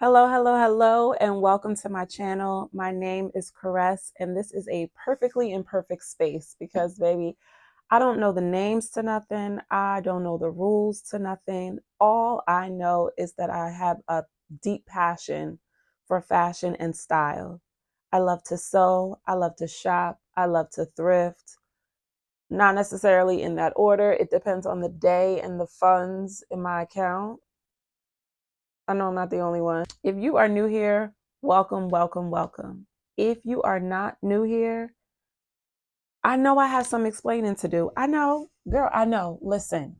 Hello, hello, hello, and welcome to my channel. My name is Caress, and this is a perfectly imperfect space because, baby, I don't know the names to nothing. I don't know the rules to nothing. All I know is that I have a deep passion for fashion and style. I love to sew. I love to shop. I love to thrift. Not necessarily in that order. It depends on the day and the funds in my account. I know I'm not the only one. If you are new here, welcome, welcome, welcome. If you are not new here, I know I have some explaining to do. I know, girl, I know. Listen,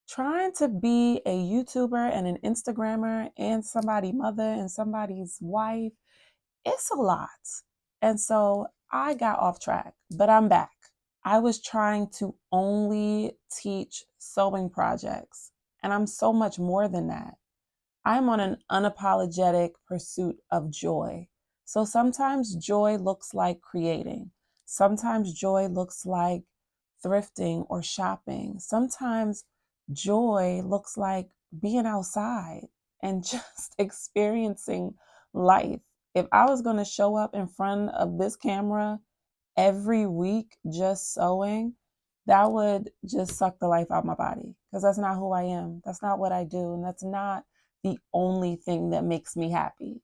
trying to be a YouTuber and an Instagrammer and somebody's mother and somebody's wife, it's a lot. And so I got off track, but I'm back. I was trying to only teach sewing projects, and I'm so much more than that. I'm on an unapologetic pursuit of joy. So sometimes joy looks like creating. Sometimes joy looks like thrifting or shopping. Sometimes joy looks like being outside and just experiencing life. If I was going to show up in front of this camera every week just sewing, that would just suck the life out of my body because that's not who I am. That's not what I do. And that's not the only thing that makes me happy.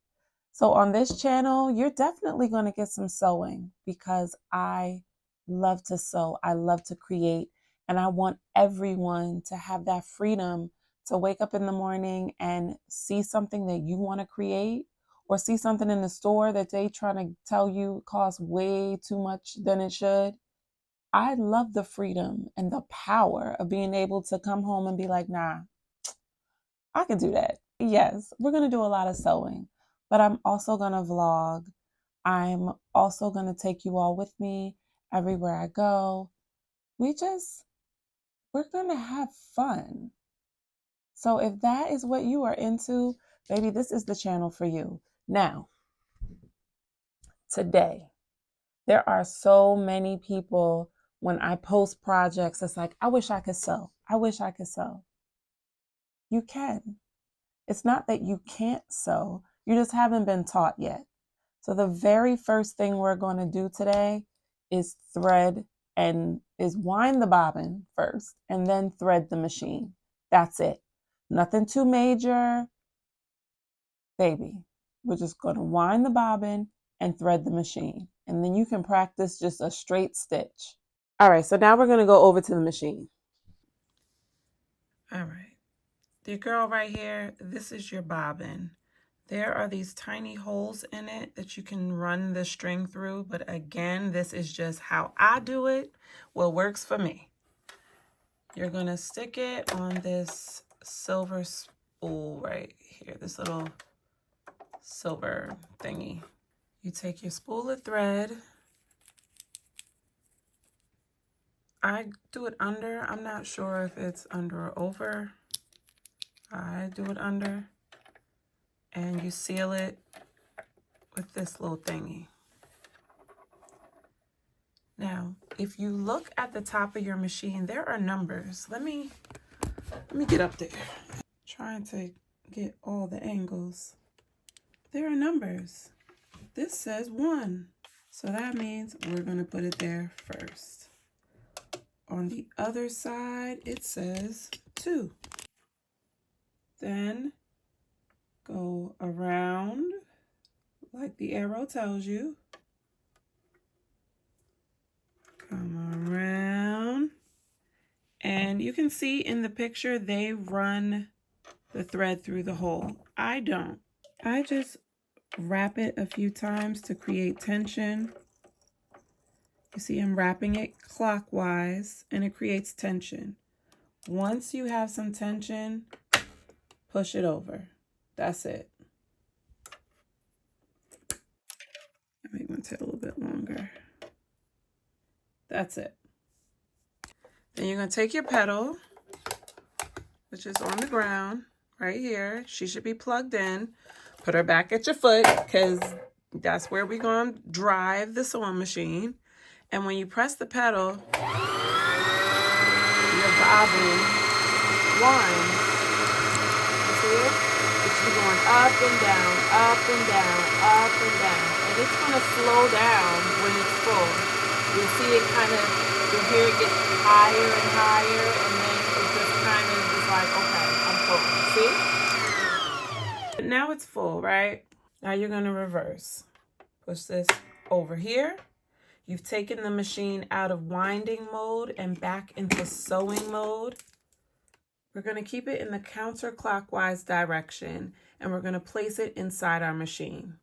So on this channel, you're definitely going to get some sewing because I love to sew. I love to create. And I want everyone to have that freedom to wake up in the morning and see something that you want to create or see something in the store that they trying to tell you costs way too much than it should. I love the freedom and the power of being able to come home and be like, nah, I can do that. Yes, we're going to do a lot of sewing, but I'm also going to vlog. I'm also going to take you all with me everywhere I go. We're going to have fun. So if that is what you are into, baby, this is the channel for you. Now, today, there are so many people when I post projects, it's like, I wish I could sew. I wish I could sew. You can. It's not that you can't sew, you just haven't been taught yet. So the very first thing we're going to do today is wind the bobbin first and then thread the machine. That's it. Nothing too major, baby. We're just going to wind the bobbin and thread the machine. And then you can practice just a straight stitch. All right, so now we're going to go over to the machine. All right. The girl right here, this is your bobbin. There are these tiny holes in it that you can run the string through. But again, this is just how I do it. What works for me. You're going to stick it on this silver spool right here. This little silver thingy. You take your spool of thread. I do it under. I'm not sure if it's under or over. I do it under. And you seal it with this little thingy. Now, if you look at the top of your machine, there are numbers. Let me get up there. Trying to get all the angles. There are numbers. This says 1. So that means we're going to put it there first. On the other side, it says 2. Then go around like the arrow tells you. Come around. And you can see in the picture, they run the thread through the hole. I don't. I just wrap it a few times to create tension. You see I'm wrapping it clockwise and it creates tension. Once you have some tension, push it over. That's it. I make my tail a little bit longer. That's it. Then you're going to take your pedal, which is on the ground right here. She should be plugged in. Put her back at your foot because that's where we're going to drive the sewing machine. And when you press the pedal, your bobbin winds. You see it? It You're going up and down, up and down, up and down. And it's going to slow down when it's full. You'll see it kind of, you'll hear it get higher and higher, and then it just kind of is like, okay, I'm full. See? Now it's full, right? Now you're going to reverse. Push this over here. You've taken the machine out of winding mode and back into sewing mode. We're going to keep it in the counterclockwise direction, and we're going to place it inside our machine.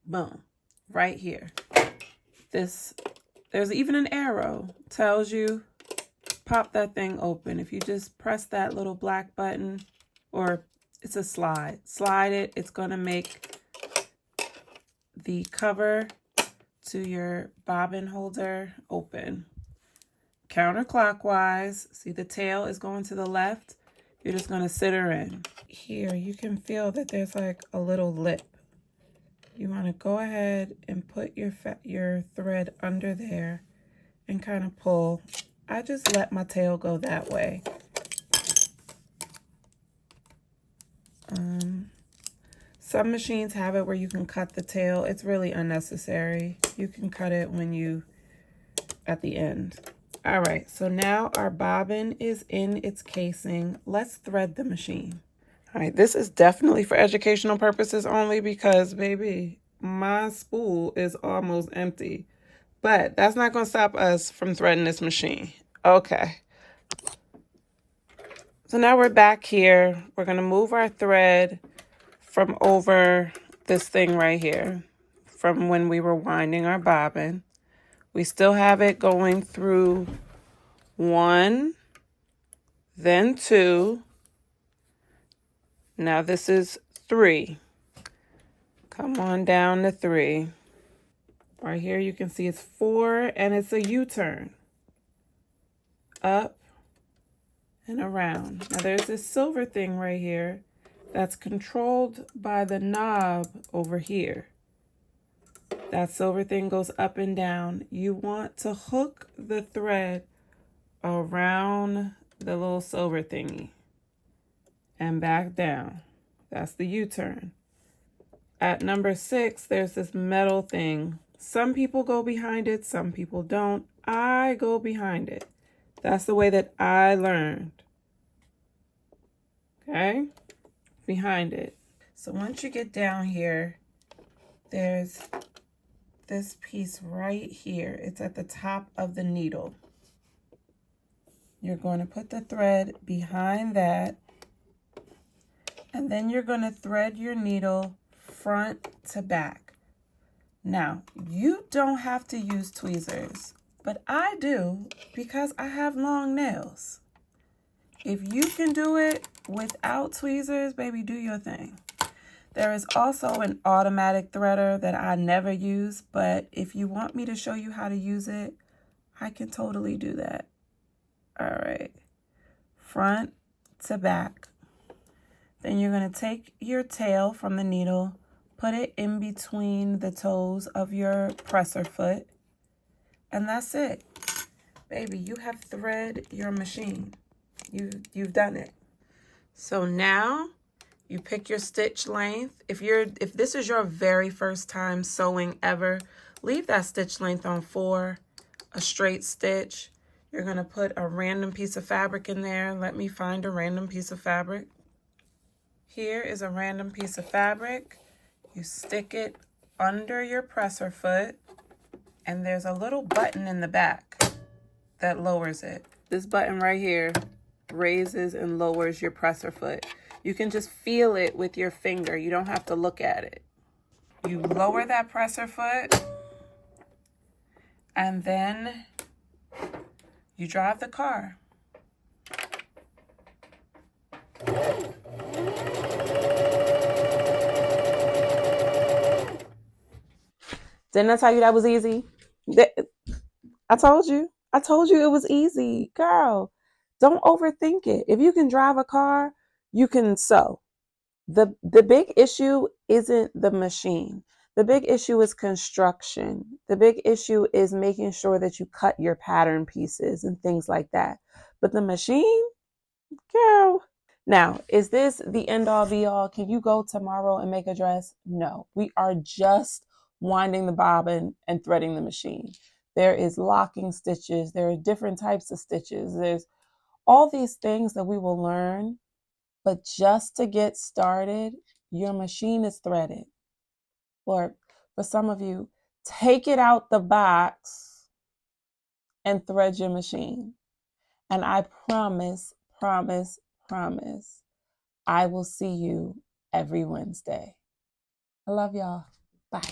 Boom, right here. There's even an arrow, tells you pop that thing open. If you just press that little black button, or it's a slide it, it's going to make the cover to your bobbin holder open. Counterclockwise. See, the tail is going to the left. You're just going to sit her in. Here, you can feel that there's like a little lip. You want to go ahead and put your thread under there and kind of pull. I just let my tail go that way. Some machines have it where you can cut the tail. It's really unnecessary. You can cut it at the end. All right, so now our bobbin is in its casing. Let's thread the machine. All right, this is definitely for educational purposes only because, baby, my spool is almost empty. But that's not going to stop us from threading this machine. Okay. So now we're back here. We're going to move our thread from over this thing right here, from when we were winding our bobbin. We still have it going through 1, then 2. Now this is 3. Come on down to 3. Right here you can see it's 4, and it's a U-turn. Up and around. Now there's this silver thing right here that's controlled by the knob over here. That silver thing goes up and down. You want to hook the thread around the little silver thingy and back down. That's the U-turn. At number 6, there's this metal thing. Some people go behind it, some people don't. I go behind it. That's the way that I learned. Okay? Behind it. So once you get down here, there's this piece right here. It's at the top of the needle. You're going to put the thread behind that, and then you're going to thread your needle front to back. Now, you don't have to use tweezers, but I do because I have long nails. If you can do it without tweezers, baby, do your thing. There is also an automatic threader that I never use, but if you want me to show you how to use it, I can totally do that. All right, front to back. Then you're going to take your tail from the needle, put it in between the toes of your presser foot, and that's it. Baby, you have thread your machine. You've done it. So now you pick your stitch length. If this is your very first time sewing ever, leave that stitch length on 4, a straight stitch. You're going to put a random piece of fabric in there. Let me find a random piece of fabric. Here is a random piece of fabric. You stick it under your presser foot, and there's a little button in the back that lowers it. This button right here raises and lowers your presser foot. You can just feel it with your finger. You don't have to look at it. You lower that presser foot, and then you drive the car. Didn't I tell you that was easy? I told you it was easy. Girl, don't overthink it. If you can drive a car, you can sew. The big issue isn't the machine. The big issue is construction. The big issue is making sure that you cut your pattern pieces and things like that. But the machine, girl, Now, is this the end all be all? Can you go tomorrow and make a dress? No, we are just winding the bobbin and threading the machine. There is locking stitches. There are different types of stitches. There's all these things that we will learn. But just to get started, your machine is threaded. Or for some of you, take it out the box and thread your machine. And I promise, promise, promise, I will see you every Wednesday. I love y'all. Bye.